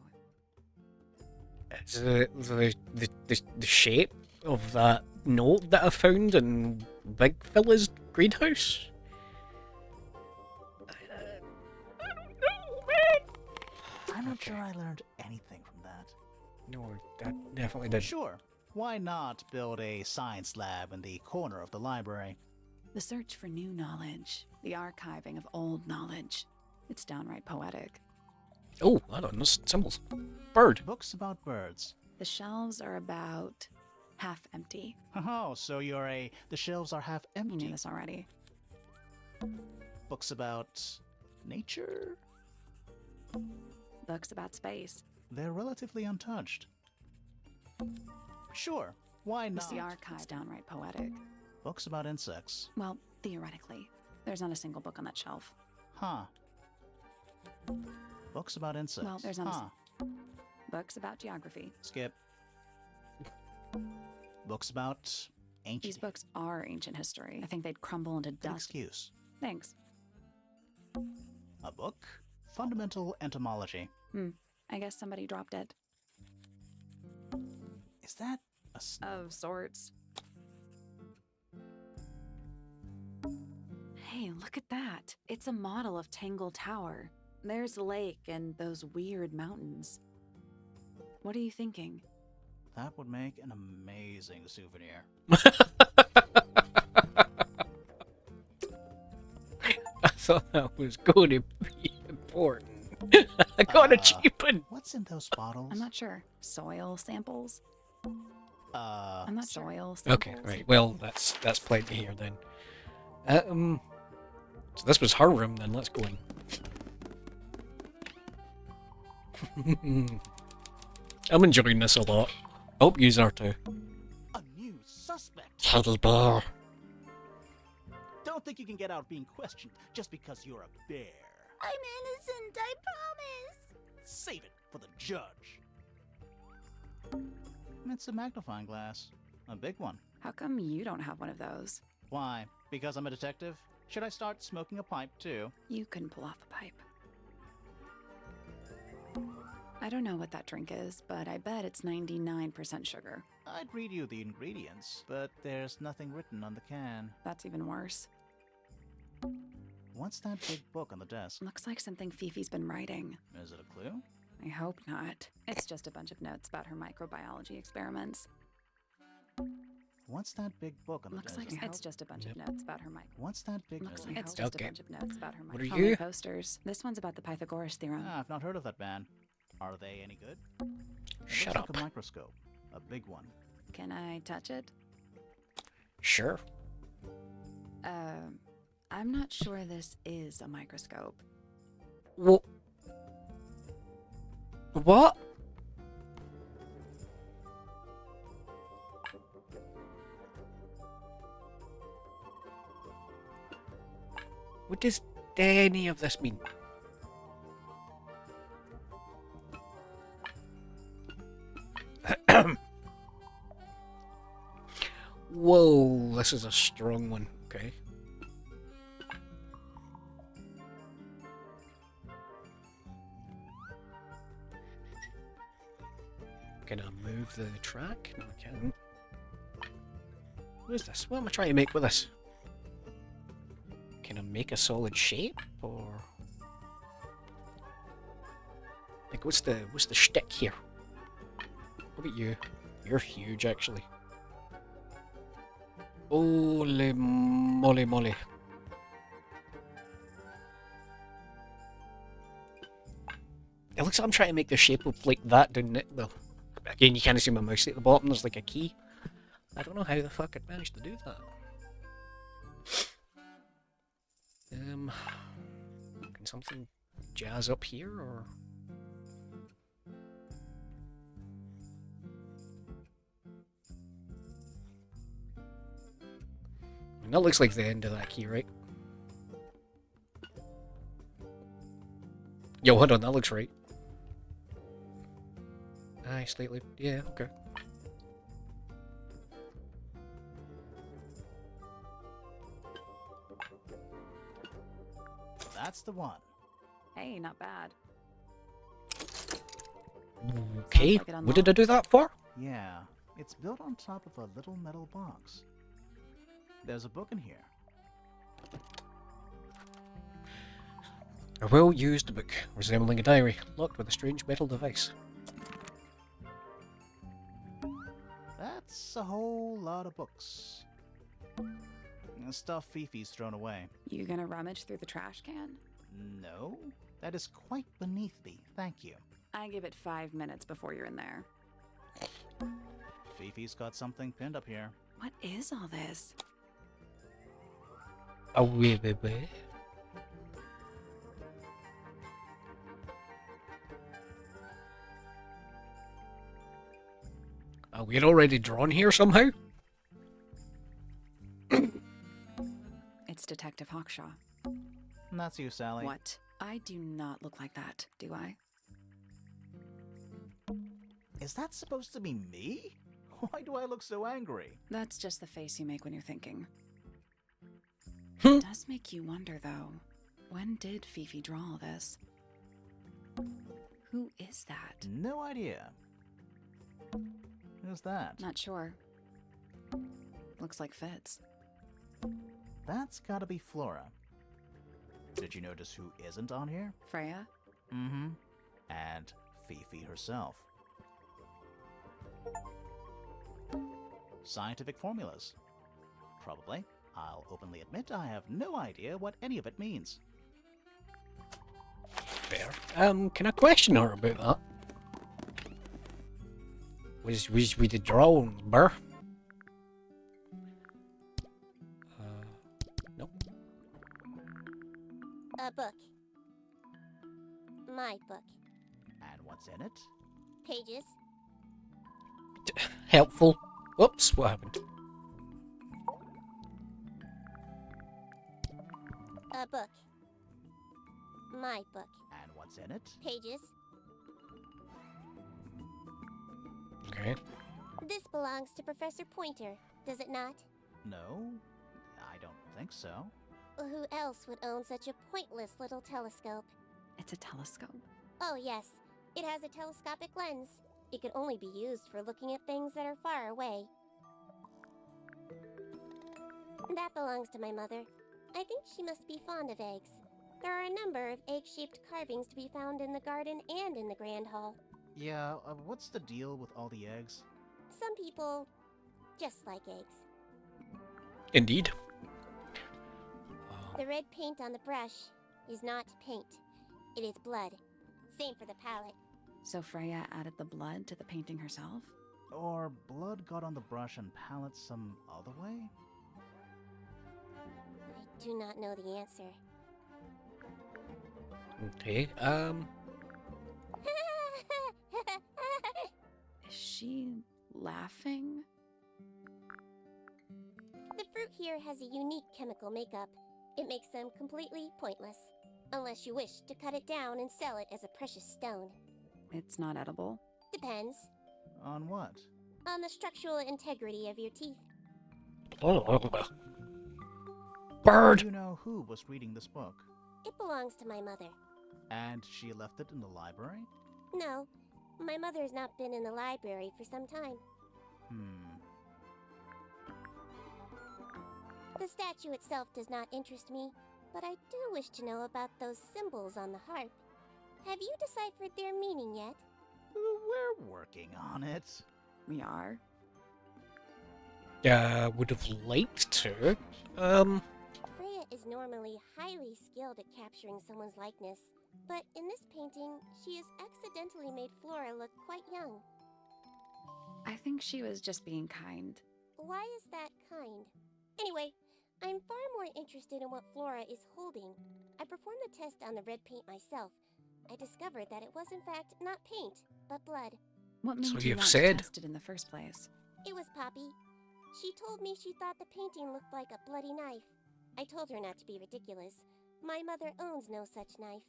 It's the shape of that note that I found in Big Fella's greenhouse. I don't know, man. I'm not Okay. sure I learned anything from that. No, that definitely did. Sure. Why not build a science lab in the corner of the library? The search for new knowledge, the archiving of old knowledge. It's downright poetic. Oh, I don't know, symbols. Bird. Books about birds. The shelves are about half empty. Oh, so the shelves are half You knew empty. this already. Books about nature? Books about space. They're relatively untouched. Sure, why It's not? the archive downright poetic. Books about insects. Well, theoretically. There's not a single book on that shelf. Huh. Books about insects. Well, there's not a huh. Books about geography. Skip. Books about ancient. These books are ancient history. I think they'd crumble into Good dust. excuse. Thanks. A book? Fundamental entomology. I guess somebody dropped it. Is that a snake? Of sorts. Hey, look at that. It's a model of Tangle Tower. There's the lake and those weird mountains. What are you thinking? That would make an amazing souvenir. I thought that was going to be important. I got a cheap one. What's in those bottles? I'm not sure. Soil samples? I'm not soil samples. Okay, right. Well, that's plenty here then. So this was her room then. Let's go in. I'm enjoying this a lot. Hope yous are too. A new suspect. Teddy bear. Don't think you can get out being questioned just because you're a bear. I'm innocent, I promise. Save it for the judge. It's a magnifying glass. A big one. How come you don't have one of those? Why? Because I'm a detective? Should I start smoking a pipe too? You couldn't pull off a pipe. I don't know what that drink is, but I bet it's 99% sugar. I'd read you the ingredients, but there's nothing written on the can. That's even worse. What's that big book on the desk? Looks like something Fifi's been writing. Is it a clue? I hope not. It's just a bunch of notes about her microbiology experiments. What's that big book on the Looks desk? like it's just a bunch of notes about her What's that big Looks book? like it's just Okay. a bunch of notes about her What are homemade you? posters. This one's about the Pythagoras theorem. Ah, I've not heard of that band. Are they any good? It Shut looks up. like a microscope. A big one. Can I touch it? Sure. I'm not sure this is a microscope. Well, what? What does any of this mean? Whoa, this is a strong one. Okay. Can I move the track? No, I can't. What is this? What am I trying to make with this? Can I make a solid shape, or like what's the shtick here? What about you? You're huge, actually. Holy moly moly! It looks like I'm trying to make the shape of like that down it. Well, again, you can't see my mouse at the bottom. There's like a key. I don't know how the fuck I'd managed to do that. Can something jazz up here or? And that looks like the end of that key, right? Yo, hold on, that looks right. Aye, slightly. Yeah, okay. That's the one. Hey, not bad. Okay, like it what did I do that for? Yeah, it's built on top of a little metal box. There's a book in here. A well-used book, resembling a diary, locked with a strange metal device. That's a whole lot of books. Stuff Fifi's thrown away. You gonna rummage through the trash can? No, that is quite beneath me, thank you. I give it 5 minutes before you're in there. Fifi's got something pinned up here. What is all this? Oh, wait, wait, wait. Are we already drawn here somehow? It's Detective Hawkshaw. And that's you, Sally. What? I do not look like that, do I? Is that supposed to be me? Why do I look so angry? That's just the face you make when you're thinking. Hmm. It does make you wonder, though. When did Fifi draw all this? Who is that? No idea. Who's that? Not sure. Looks like Fitz. That's gotta be Flora. Did you notice who isn't on here? Freya? Mm-hmm. And Fifi herself. Scientific formulas. Probably. I'll openly admit I have no idea what any of it means. Fair. Can I question her about that? Was with the drawings, bruh? Nope. A book. My book. And what's in it? Pages. Helpful. Whoops, what happened? A book. My book. And what's in it? Pages. Okay. This belongs to Professor Pointer, does it not? No, I don't think so. Who else would own such a pointless little telescope? It's a telescope. Oh, yes. It has a telescopic lens. It could only be used for looking at things that are far away. That belongs to my mother. I think she must be fond of eggs. There are a number of egg-shaped carvings to be found in the garden and in the Grand Hall. Yeah, what's the deal with all the eggs? Some people just like eggs. Indeed. The red paint on the brush is not paint. It is blood. Same for the palette. So Freya added the blood to the painting herself? Or blood got on the brush and palette some other way? I do not know the answer. Okay, Is she laughing? The fruit here has a unique chemical makeup. It makes them completely pointless. Unless you wish to cut it down and sell it as a precious stone. It's not edible. Depends. On what? On the structural integrity of your teeth. bird. Do you know who was reading this book? It belongs to my mother. And she left it in the library? No, my mother has not been in the library for some time. The statue itself does not interest me, but I do wish to know about those symbols on the harp. Have you deciphered their meaning yet? We're working on it. We are. Would have liked to. Freya is normally highly skilled at capturing someone's likeness, But in this painting, she has accidentally made Flora look quite young. I think she was just being kind. Why is that kind? Anyway, I'm far more interested in what Flora is holding. I performed the test on the red paint myself. I discovered that it was in fact not paint, but blood. What made So you you've want said. to test it in the first place? It was Poppy. She told me she thought the painting looked like a bloody knife. I told her not to be ridiculous. My mother owns no such knife.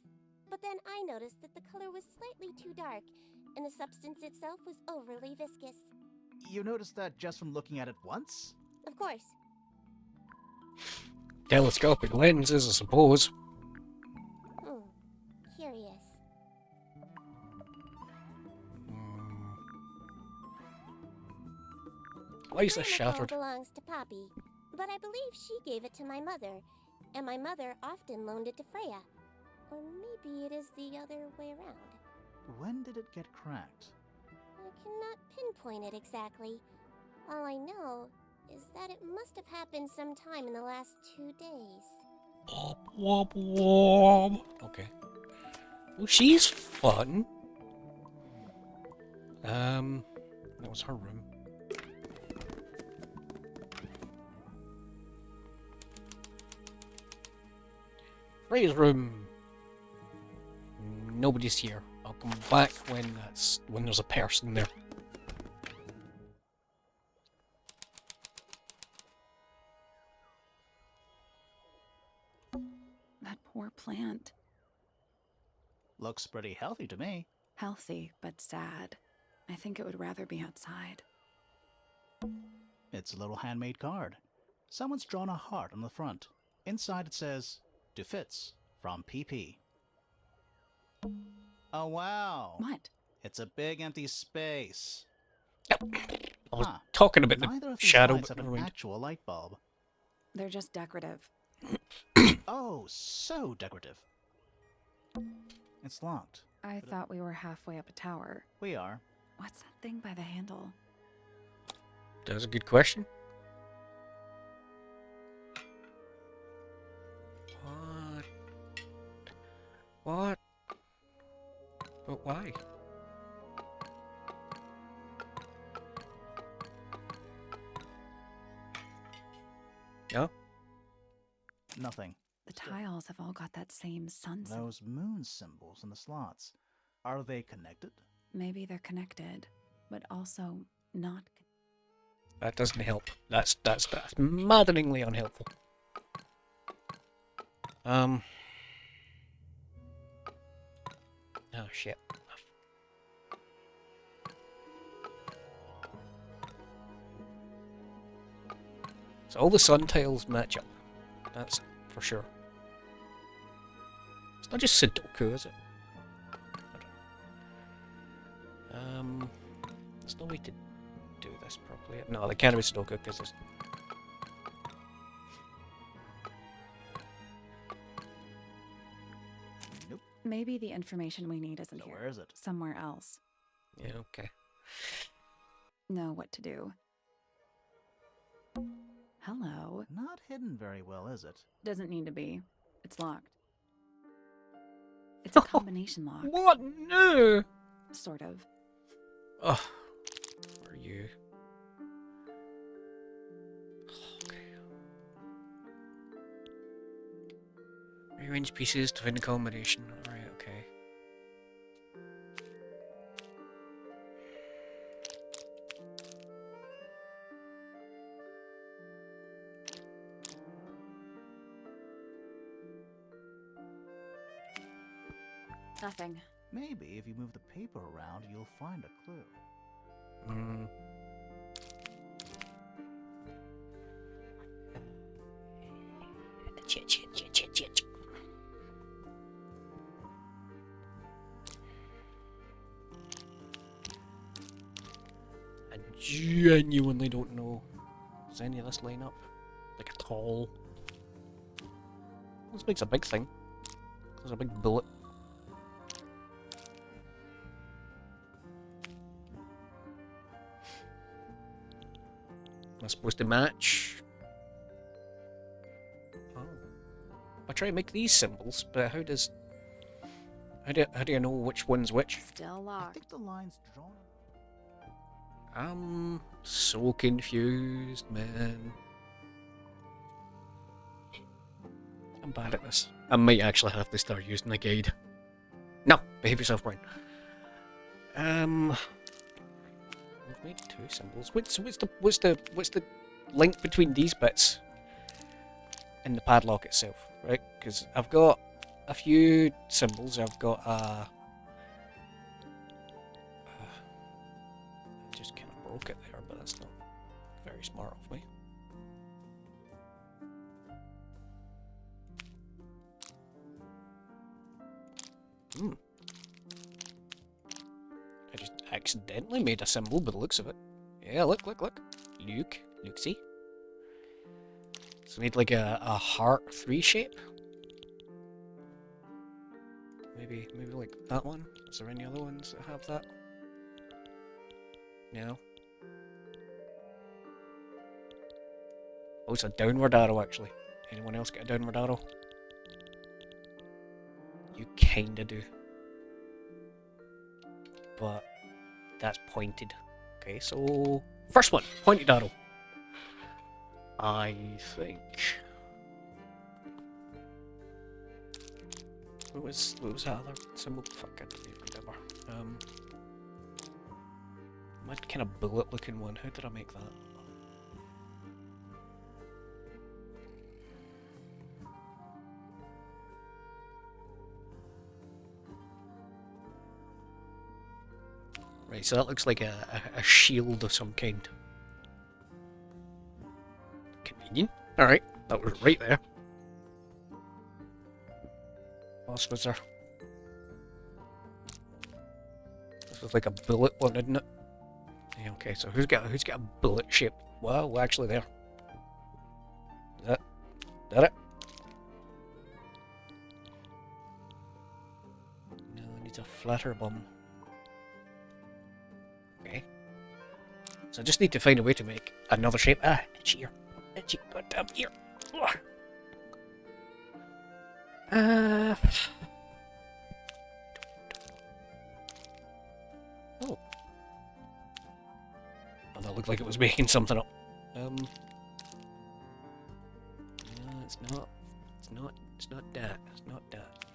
But then I noticed that the color was slightly too dark, and the substance itself was overly viscous. You noticed that just from looking at it once? Of course. Telescopic lenses, I suppose. Curious. Why is this The shattered? belongs to Poppy, but I believe she gave it to my mother, and my mother often loaned it to Freya. Or maybe it is the other way around. When did it get cracked? I cannot pinpoint it exactly. All I know is that it must have happened sometime in the last 2 days. Womp womp womp. Okay. Well, she's fun. That was her room. Freya's room. Nobody's here. I'll come back when there's a person there. That poor plant. Looks pretty healthy to me. Healthy, but sad. I think it would rather be outside. It's a little handmade card. Someone's drawn a heart on the front. Inside it says, "To Fitz, from PP." Oh wow! What? It's a big empty space. Yep. I was Huh. talking about Neither the of these shadow, lights but have never an mind. actual light bulb. They're just decorative. Oh, so decorative. It's locked. I thought we were halfway up a tower. We are. What's that thing by the handle? That's a good question. What? But why? No? Nothing. The tiles have all got that same sun symbol. Those moon symbols in the slots. Are they connected? Maybe they're connected, but also not. That doesn't help. That's maddeningly unhelpful. Oh shit. So all the sun tiles match up. That's for sure. It's not just Sudoku, is it? I don't know. There's no way to do this properly. No, they can't be Sudoku because there's... Nope. Maybe the information we need isn't So here. where is it? Somewhere else. Yeah, okay. Know what to do. Hello. Not hidden very well, is it? Doesn't need to be. It's locked. It's a combination lock. What? No! Sort of. Ugh. Are you? Okay. Rearrange pieces to find a combination. Alright, okay. Nothing. Maybe if you move the paper around, you'll find a clue. I genuinely don't know. Does any of this line up? Like at all? This makes a big thing. There's a big bullet. Am I supposed to match? Oh. I try to make these symbols, but how does... How do you know which one's which? Still I locked. think the line's drawn. I'm so confused, man. I'm bad at this. I might actually have to start using a guide. No, behave yourself, Brian. We've made 2 symbols. What's the link between these bits and the padlock itself, right? Because I've got a few symbols. I've got I just kind of broke it there, but that's not very smart of me. I just accidentally made a symbol by the looks of it. Yeah, look. Luke-see. So I need like a heart 3 shape. Maybe like that one. Is there any other ones that have that? No. Oh, it's a downward arrow actually. Anyone else get a downward arrow? You kinda do. But that's pointed. Okay, so first one, pointed arrow. I think. What was that other symbol? Fuck, I don't even remember. My kind of bullet looking one. How did I make that? Right, so that looks like a shield of some kind. Convenient. Alright, that was right there. What else was there? This was like a bullet one, isn't it? Yeah, okay, so who's got a bullet shape? Well, actually there. Is that it? No, it needs a flatter bum. Okay. So I just need to find a way to make another shape. Ah, itchy ear. Itchy goddamn ear. Ugh. Oh. Oh, that looked like it was making something up. No, it's not. It's not that. It's not that.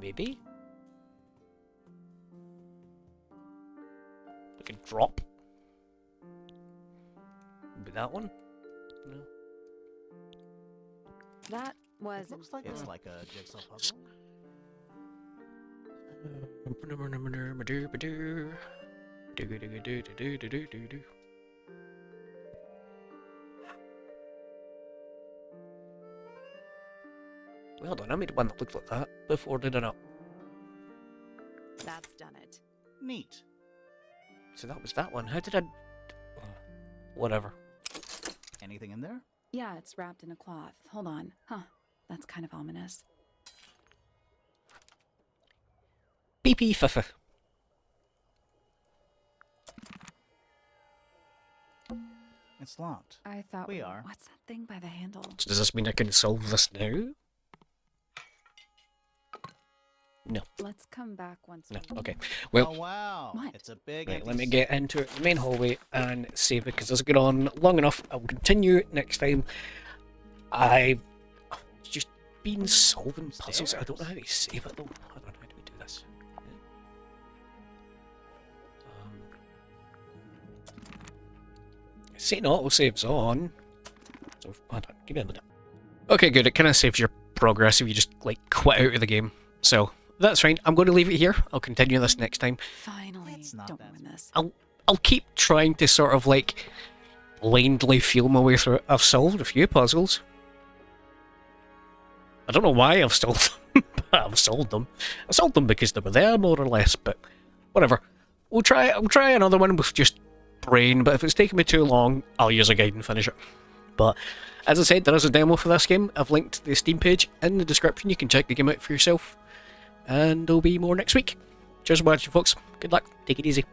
Maybe? Like a drop? Maybe that one? No. That was. It looks like it's like a jigsaw puzzle. Well done, I made one that looked like that before, did I not? That's done it. Neat. So that was that one. How did I... Whatever. Anything in there? Yeah, it's wrapped in a cloth. Hold on. Huh. That's kind of ominous. Beepy fuffa. It's locked. I thought We are. What's that thing by the handle? So does this mean I can solve this now? No. Let's come back once. No. we- Okay. Well, Oh wow! What? It's a big. right, empty let me get into the main hallway and save it because this has gone on long enough. I'll continue next time. I've just been solving puzzles. I don't know how to save it though. I don't know how do we do this. Saying autosave's on. So hold on, give me a minute. Okay, good. It kind of saves your progress if you just like quit out of the game. So that's fine. I'm going to leave it here. I'll continue this next time. Finally, It's not don't that ruin this. I'll keep trying to sort of like blindly feel my way through it. I've solved a few puzzles. I don't know why I've solved them, but I've solved them. I solved them because they were there, more or less, but whatever. I'll try another one with just brain, but if it's taking me too long, I'll use a guide and finish it. But as I said, there is a demo for this game. I've linked the Steam page in the description. You can check the game out for yourself. And there'll be more next week. Cheers for watching, folks. Good luck. Take it easy.